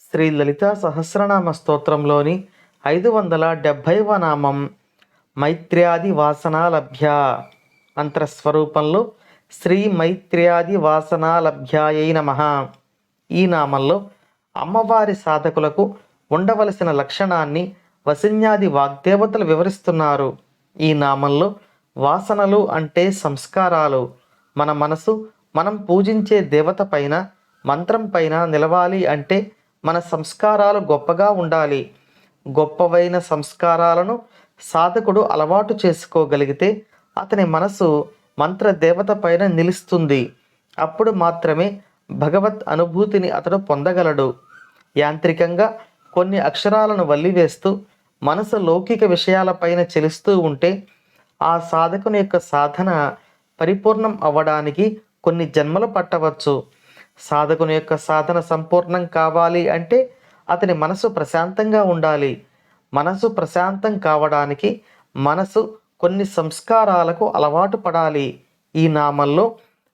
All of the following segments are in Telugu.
శ్రీ లలితా సహస్రనామ స్తోత్రంలోని 570వ నామం మైత్ర్యాది వాసనాలభ్య. అంతరస్వరూపంలో శ్రీ మైత్ర్యాది వాసనాలభ్యాయై నమః. ఈ నామంలో అమ్మవారి సాధకులకు ఉండవలసిన లక్షణాన్ని వసిన్యాది వాగ్దేవతలు వివరిస్తున్నారు. ఈ నామంలో వాసనలు అంటే సంస్కారాలు. మన మనసు మనం పూజించే దేవత పైన, మంత్రం పైన నిలవాలి అంటే మన సంస్కారాలు గొప్పగా ఉండాలి. గొప్పవైన సంస్కారాలను సాధకుడు అలవాటు చేసుకోగలిగితే అతని మనసు మంత్ర దేవత పైన నిలుస్తుంది. అప్పుడు మాత్రమే భగవత్ అనుభూతిని అతడు పొందగలడు. యాంత్రికంగా కొన్ని అక్షరాలను వల్లివేస్తూ మనసు లౌకిక విషయాలపైన చెలుస్తూ ఉంటే ఆ సాధకుని యొక్క సాధన పరిపూర్ణం అవ్వడానికి కొన్ని జన్మలు పట్టవచ్చు. సాధకుని యొక్క సాధన సంపూర్ణం కావాలి అంటే అతని మనసు ప్రశాంతంగా ఉండాలి. మనసు ప్రశాంతం కావడానికి మనసు కొన్ని సంస్కారాలకు అలవాటు పడాలి. ఈ నామంలో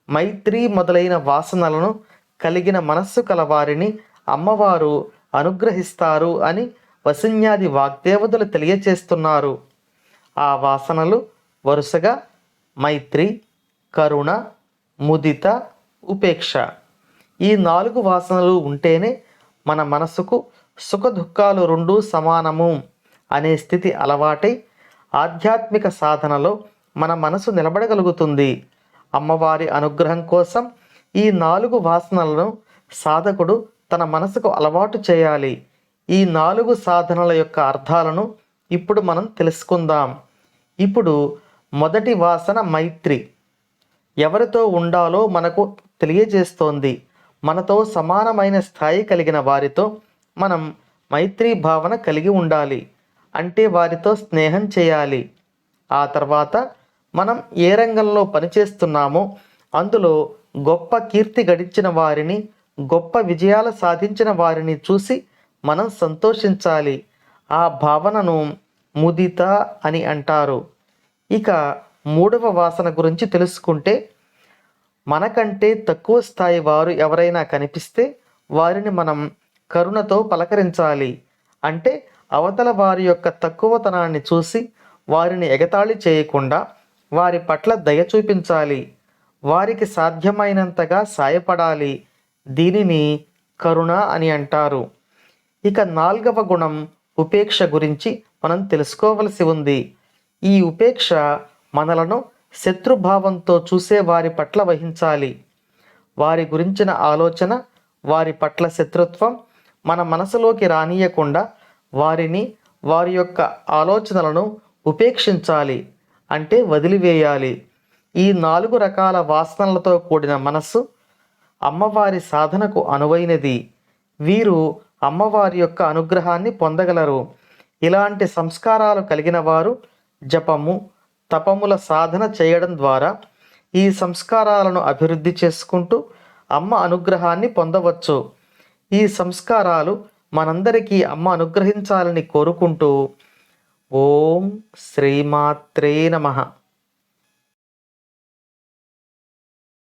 మైత్రి మొదలైన వాసనలను కలిగిన మనస్సు కలవారిని అమ్మవారు అనుగ్రహిస్తారు అని వసిన్యాది వాగ్దేవతలు తెలియచేస్తున్నారు. ఆ వాసనలు వరుసగా మైత్రి, కరుణ, ముదిత, ఉపేక్ష. ఈ 4 వాసనలు ఉంటేనే మన మనసుకు సుఖ దుఃఖాలు రెండూ సమానము అనే స్థితి అలవాటై ఆధ్యాత్మిక సాధనలో మన మనసు నిలబడగలుగుతుంది. అమ్మవారి అనుగ్రహం కోసం ఈ 4 వాసనలను సాధకుడు తన మనసుకు అలవాటు చేయాలి. ఈ 4 సాధనల యొక్క అర్థాలను ఇప్పుడు మనం తెలుసుకుందాం. ఇప్పుడు మొదటి వాసన మైత్రి. ఎవరితో ఉండాలో మనకు తెలియజేస్తోంది. మనతో సమానమైన స్థాయి కలిగిన వారితో మనం మైత్రీ భావన కలిగి ఉండాలి. అంటే వారితో స్నేహం చేయాలి. ఆ తర్వాత మనం ఏ రంగంలో పనిచేస్తున్నామో అందులో గొప్ప కీర్తి గడించిన వారిని, గొప్ప విజయాలు సాధించిన వారిని చూసి మనం సంతోషించాలి. ఆ భావనను ముదిత అని అంటారు. ఇక 3వ వాసన గురించి తెలుసుకుంటే, మనకంటే తక్కువ స్థాయి వారు ఎవరైనా కనిపిస్తే వారిని మనం కరుణతో పలకరించాలి. అంటే అవతల వారి యొక్క తక్కువతనాన్ని చూసి వారిని ఎగతాళి చేయకుండా వారి పట్ల దయ చూపించాలి. వారికి సాధ్యమైనంతగా సాయపడాలి. దీనిని కరుణ అని అంటారు. ఇక 4వ గుణం ఉపేక్ష గురించి మనం తెలుసుకోవలసి ఉంది. ఈ ఉపేక్ష మనలను శత్రుభావంతో చూసే వారి పట్ల వహించాలి. వారి గురించిన ఆలోచన, వారి పట్ల శత్రుత్వం మన మనసులోకి రానియకుండా వారిని, వారి యొక్క ఆలోచనలను ఉపేక్షించాలి. అంటే వదిలివేయాలి. ఈ 4 రకాల వాసనలతో కూడిన మనస్సు అమ్మవారి సాధనకు అనువైనది. వీరు అమ్మవారి యొక్క అనుగ్రహాన్ని పొందగలరు. ఇలాంటి సంస్కారాలు కలిగిన వారు జపము, తపముల సాధన చేయడం ద్వారా ఈ సంస్కారాలను అభివృద్ధి చేసుకుంటూ అమ్మ అనుగ్రహాన్ని పొందవచ్చు. ఈ సంస్కారాలు మనందరికీ అమ్మ అనుగ్రహించాలని కోరుకుంటూ ఓం శ్రీమాత్రే నమః.